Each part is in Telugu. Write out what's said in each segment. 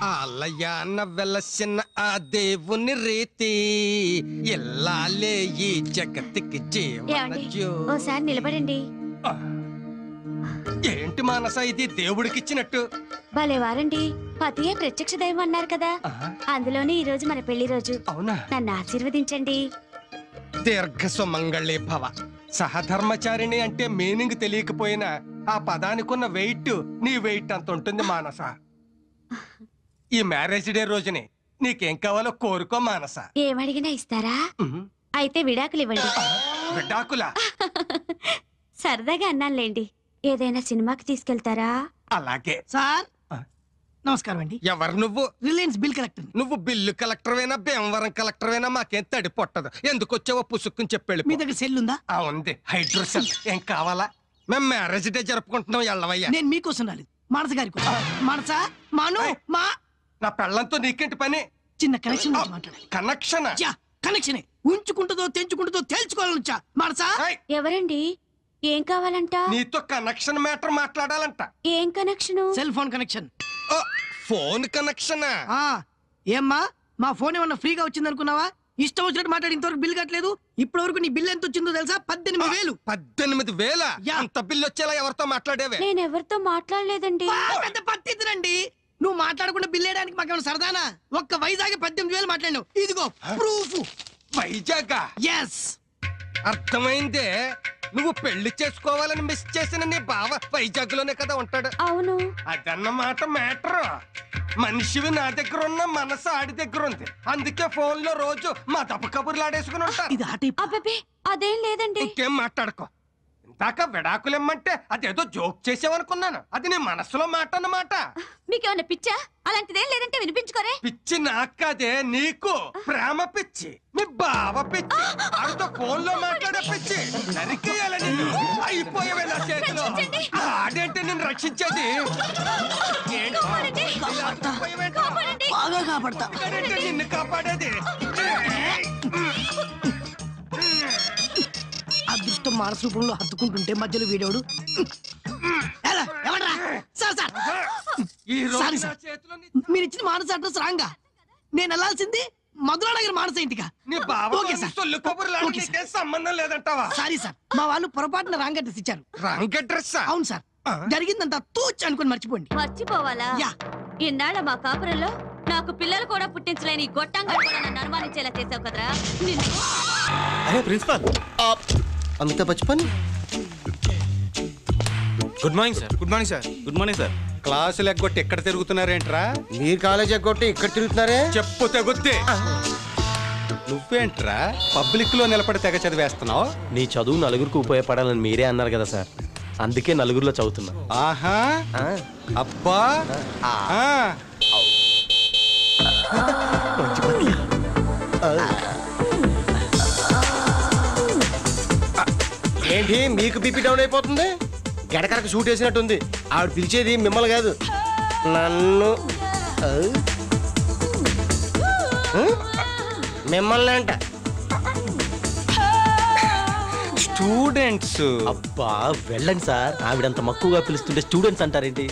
ఆలయ వెలసిన ఆ దేవుని రీతి ఎల్లాలే ఈ జగతికి ఓసారి నిలబడండి. ఏంటి మానస ఇది దేవుడికిచ్చినట్టు? భలే వారండి, పతియే ప్రత్యక్ష దైవం అన్నారు కదా, అందులోనే ఈ రోజు మన పెళ్లి రోజు. అవునా? నన్ను ఆశీర్వదించండి. దీర్ఘ సుమంగళి భవ. సహధర్మచారిణి అంటే మీనింగ్ తెలియకపోయినా ఆ పదానికున్న వెయిట్ నీ వెయిట్ అంత ఉంటుంది మానస. ఈ మ్యారేజ్ డే రోజుని నీకేం కావాలో కోరుకో మానస. ఏమడిగినా ఇస్తారా? అయితే విడాకులు ఇవ్వండి. విడాకులా? సరదాగా అన్నానులేండి. ఏదైనా సినిమాకి తీసుకెళ్తారా? అలాగే సార్. నమస్కారం అండి. ఎవరు నువ్వు? Reliance bill collector. నువ్వు బిల్లు కలెక్టర్ అయినా భీమవరం కలెక్టర్ అయినా మాకేం తడి పొట్టదు. ఎందుకు వచ్చావో పుసుక్కుని చెప్పాడు. మీ దగ్గర సెల్ ఉందా? ఉంది, హైడ్రోసెల్. ఏం కావాలా? మేము మ్యారేజ్ డే జరుపుకుంటున్నాం. ఎల్లవయ్యా. నేను మీకోసం రాలేదు, మనస గారి కోసం. మనస మాను మా నా పెళ్ళంతో నీకేంటి పని? చిన్న కనెక్షన్ మాట్లాడాలి. కనెక్షన్? కనెక్షనే. ఉంచుకుంటుందో తెంచుకుంటుందో తెలుసుకోవాలనుచా. మనసా ఎవరండి? ఏం కావాలంట? నీతో కనెక్షన్ మ్యాటర్ మాట్లాడాలంట. ఏం connection? Cell phone connection. Phone connection? ఏమ్మా, మా ఫోన్ ఏమన్నా ఫ్రీగా వచ్చింది అనుకున్నావా? ఇష్టం వచ్చినట్టు మాట్లాడి ఇంతవరకు బిల్ కట్టలేదు. ఇప్పటి వరకు నీ బిల్ ఎంత వచ్చిందో తెలుసా? 18,000. 18,000? అంత బిల్లు వచ్చేలా ఎవరితో మాట్లాడేవే? నేను ఎవరితో మాట్లాడలేదండి. పెద్ద పత్తిద్దురండి. నువ్వు మాట్లాడకుండా బిల్ వేయడానికి మాకేమైనా సరదానా? ఒక్క వైజాగ్ 18,000 మాట్లాడినావు. ఇదిగో ప్రూఫ్. వైజాగ్? ఎస్. అర్థమైందే. నువ్వు పెళ్లి చేసుకోవాలని మిస్ చేసిన నీ బావ వైజాగ్ లోనే కదా ఉంటాడు. అవును. అదన్నమాట మ్యాటర్. మనిషివి నా దగ్గర ఉన్న, మనసు ఆడి దగ్గర ఉంది. అందుకే ఫోన్ లో రోజు మా తప్పు కబుర్లు ఆడేసుకుని ఉంటాను. అబ్బే అదేం లేదండి. ఇంకేం మాట్లాడుకో. ఇందాక విడాకులిమ్మంటే అదేదో జోక్ చేసావనుకున్నాను. అది నీ మనసులో మాట అన్నమాట. మీకేమన్నా పిచ్చా? అలాంటిదేం లేదంటే వినిపించుకోరే. పిచ్చి నాకు కాదే, నీకు. ప్రేమ పిచ్చి. మీ బావ పిచ్చి. ఆడితో ఫోన్ లో మాట్లాడే పిచ్చి. నరికేయాలని అయిపోయావే నా చేతిలో. ఆడేంటే నేను రక్షించేది. బాగా కాపాడతా. నిన్ను కాపాడేది. అదృష్టం మానస రూపంలో హత్తుకుంటుంటే మధ్యలో వీడోడు. మీరు ఇచ్చిన మానస అడ్రస్ రాంగా. నేను వెళ్ళాల్సింది మధురానగర్ మానస ఇంటికా? సంబంధం లేదంటావా? సారీ సార్, మా వాళ్ళు పొరపాటున రాంగ్ అడ్రస్ ఇచ్చారు. Wrong address? అవును సార్. జరిగిందంతా తూచ్ అనుకుని మర్చిపోండి. మర్చిపోవాలా? ఇన్నాళ్ళ మా కాపురంలో నాకు పిల్లలు కూడా పుట్టించలేని గొట్టంగా కూడా నన్ను అనుమానించేలా చేసావు కదరా. అరే principal, Amitabh Bachchan. Good morning sir. Good morning sir. Good morning sir. క్లాసులు ఎగ్గొట్టి ఎక్కడ తిరుగుతున్నారేంట్రా? మీరు కాలేజ్ ఎగ్గొట్టి ఇక్కడ తిరుగుతున్నారే? చెప్పు తెగుద్ది. నువ్వేంట్రా పబ్లిక్ లో నిలబడి తెగ చదివేస్తున్నావు? నీ చదువు నలుగురికి ఉపయోగపడాలని మీరే అన్నారు కదా సార్, అందుకే నలుగురిలో చదువుతున్నా. ఆహా, అబ్బా. ఏంటి మీకు బీపీ డౌన్ అయిపోతుంది? గడకరకు షూట్ వేసినట్టుంది. ఆవిడ పిలిచేది మిమ్మల్ని కాదు, నన్ను. మిమ్మల్ని అంట. స్టూడెంట్స్. అబ్బా వెళ్ళండి సార్, ఆవిడంత మక్కువగా పిలుస్తుంటే స్టూడెంట్స్ అంటారేంటి?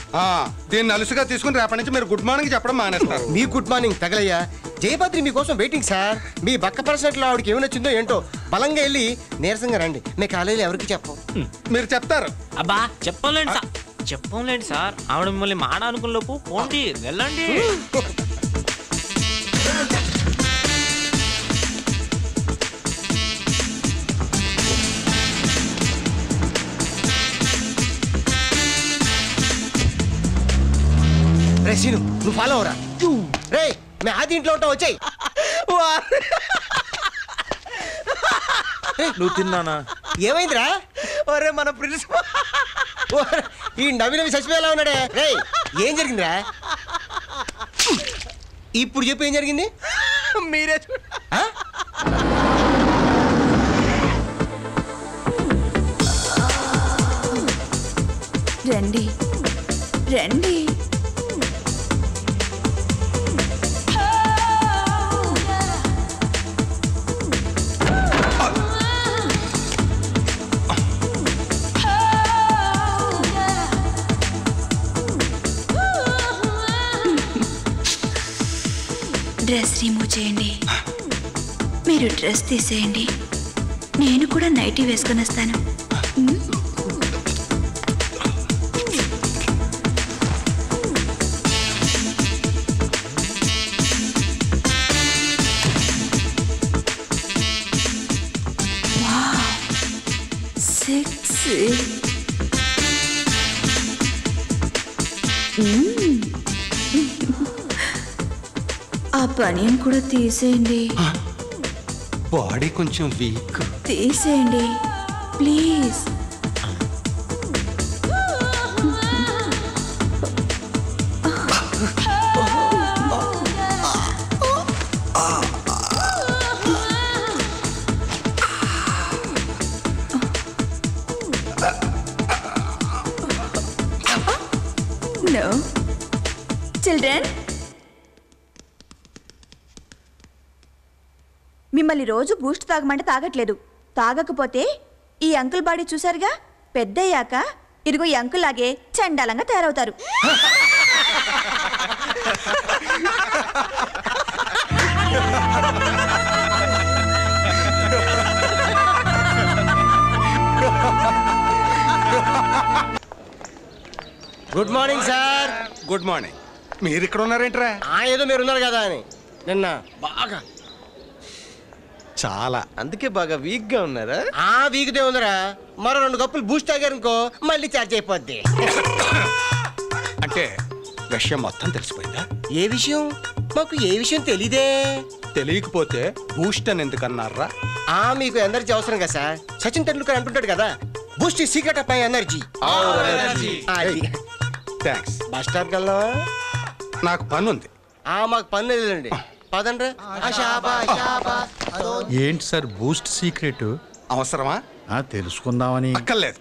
దీన్ని అలుసుగా తీసుకుని రేపటి నుంచి మీరు గుడ్ మార్నింగ్ చెప్పడం మానేస్తారు. మీ గుడ్ మార్నింగ్ తగలయ్యా. జయభద్రి మీకోసం వెయిటింగ్ సార్. మీ బక్క పర్సనట్లో ఆవిడకి ఏమి నచ్చిందో ఏంటో బలంగా వెళ్ళి నీరసంగా రండి. మీ కాలేజీలో ఎవరికి చెప్పం. మీరు చెప్తారు. అబ్బా చెప్పలేండి సార్, చెప్పలేండి సార్. ఆవిడ మిమ్మల్ని మాట అనుకున్న లోపు పోండి, వెళ్ళండి. రే సీను, నువ్వు ఫాలో అవరా. రే మే ఆది ఇంట్లో ఉంటావు, వచ్చాయి. నువ్వు తిన్నానా? ఏమైందిరా? ఒరే మన ప్రిన్సిపల్ ఈ నవ్వి చచ్చిపోయేలా ఉన్నాడే. రే ఏం జరిగిందిరా? ఇప్పుడు చెప్పు ఏం జరిగింది. మీరే రండి రండి. డ్రెస్ రిమూవ్ చేయండి. మీరు డ్రెస్ తీసేయండి, నేను కూడా నైటీ వేసుకొని వస్తాను. సెక్సీ. ఆ బనియన్ కూడా తీసేయండి. బాడీ కొంచెం వీక్. తీసేయండి ప్లీజ్. No. Children, మిమ్మల్ని రోజు బూస్ట్ తాగమంటే తాగట్లేదు. తాగకపోతే ఈ అంకుల్ బాడీ చూసారుగా, పెద్దయ్యాక ఇదిగో ఈ అంకుల్ లాగే చండాలంగా తయారవుతారు. Good morning sir. Good morning. మీరు ఇక్కడ ఉన్నారేంట్రా? ఏదో మీరు ఉన్నారు కదా అని. నిన్న బాగా చాలా, అందుకే బాగా వీక్ గా ఉన్నారా? వీక్దే ఉందరా. మరో 2 కప్పులు బూస్ట్ తాగారనుకో మళ్ళీ చార్జ్ అయిపోద్ది. అంటే విషయం మొత్తం తెలిసిపోయిందా? ఏ విషయం? మాకు ఏ విషయం తెలీదే. తెలియకపోతే బూస్ట్ అని ఎందుకన్నారా? మీకు ఎనర్జీ అవసరం కదా సార్. సచిన్ టెండూల్కర్ అంటుంటాడు కదా, Boost is secret of my energy. Thanks. Bus స్టాప్కి వెళ్దామా? నాకు పని ఉంది. మాకు పని లేదండి, పదండ్రా. ఏంటి సార్ బూస్ట్ సీక్రెట్? అవసరమా? తెలుసుకుందామని. అక్కర్లేదు.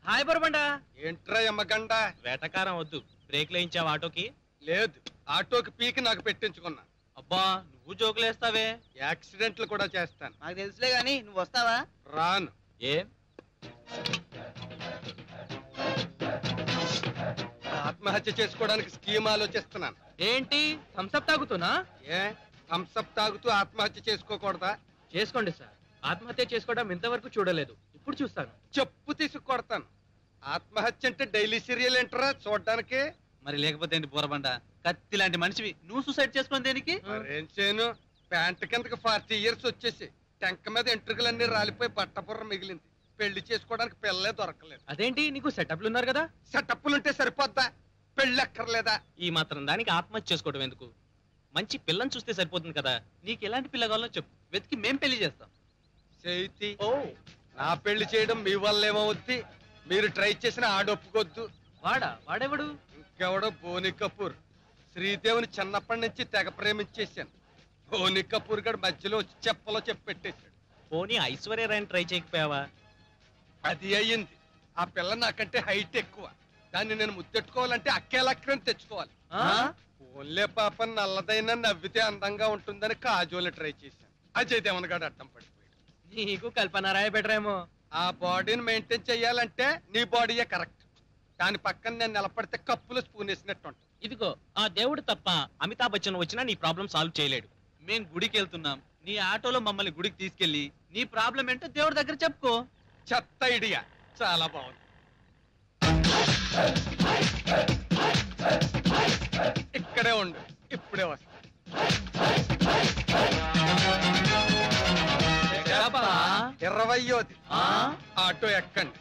హాయ్ బొరబండా. ఏంట్రా ఎమ్మగండ? వేటకారం వద్దు. బ్రేక్ వేయించావు ఆటోకి? లేదు, ఆటోకి పీకి నాకు పెట్టించుకున్నా. అబ్బా నువ్వు జోకులేస్తావే. యాక్సిడెంట్లు కూడా చేస్తాను. నాకు తెలుసులే గానీ నువ్వు వస్తావా? రాను. ఏం ఆత్మహత్య చేసుకోవడానికి స్కీమ్ ఆలోచిస్తున్నాను. ఏంటి థమ్సప్ తాగుతున్నా? ఏ థమ్సప్ తాగుతూ ఆత్మహత్య చేసుకోకూడదా? చేసుకోండి సార్. ఆత్మహత్య చేసుకోవడం ఇంతవరకు చూడలేదు, ఇప్పుడు చూస్తాను. చెప్పు తీసుకొడతాను. ఆత్మహత్య అంటే డైలీ సీరియల్ ఏంటరా చూడడానికి? మరి లేకపోతే ఏంటి బోరబండ, కత్తి లాంటి మనిషివి నువ్వు సూసైడ్ చేసుకుని దేనికి? ఏం చేయను, ప్యాంట్ కిందకి 40 years వచ్చేసి టెంక మీద ఎంట్రుకలన్నీ రాలిపోయి బట్టపుర్ర మిగిలింది. పెళ్లి చేసుకోవడానికి పిల్లలే దొరకలేదు. అదేంటి నీకు సెటప్లు ఉన్నారు కదా? సెటప్లుంటే సరిపోద్దా? పెళ్లి అక్కర్లేదా? ఈ మాత్రం దానికి ఆత్మహత్య చేసుకోవడం ఎందుకు? మంచి పిల్లని చూస్తే సరిపోతుంది కదా. నీకు ఎలాంటి పిల్ల కావాలో చెప్పు, వెతికి మేం పెళ్లి చేస్తాం. చేతి నా పెళ్లి చేయడం మీ వల్ల ఏమవుద్ది? మీరు ట్రై చేసిన ఆడొప్పుకొద్దు. వాడెవడు? ఇంకెవడో బోని కపూర్. శ్రీదేవిని చిన్నప్పటి నుంచి తెగ ప్రేమించేశాను. బోని కపూర్ గడు మధ్యలో వచ్చి చెప్పలో చెప్పెట్టేశాడు. పోనీ ఐశ్వర్య రాయని ట్రై చేయకపోయావా? అది అయ్యింది. ఆ పిల్ల నాకంటే హైట్ ఎక్కువ. దాన్ని నేను ముద్దెట్టుకోవాలంటే అక్కేలక్కని తెచ్చుకోవాలి. ఓన్లే పాపం నల్లదైనా నవ్వితే అందంగా ఉంటుందని కాజోలు ట్రై చేశాను. అజయ్ దేవన్ గారు అడ్డం పడిపోయాడు. నీకు కల్పన రాయ బెటరేమో. ఆ బాడీని మెయింటైన్ చెయ్యాలంటే నీ బాడీయే కరెక్ట్. దాని పక్కన నేను నిలబడితే కప్పులు స్పూన్ వేసినట్టు ఉంటుంది. ఇదిగో ఆ దేవుడు తప్ప అమితాబ్ బచ్చన్ వచ్చినా నీ ప్రాబ్లం సాల్వ్ చేయలేడు. మేం గుడికి వెళ్తున్నాం, నీ ఆటోలో మమ్మల్ని గుడికి తీసుకెళ్లి నీ ప్రాబ్లం ఏంటో దేవుడి దగ్గర చెప్పుకో. చెత్త ఐడియా, చాలా బాగుంది. ఇక్కడే ఉండు, ఇప్పుడే వస్తా. 20వ ఆటో ఎక్కండి.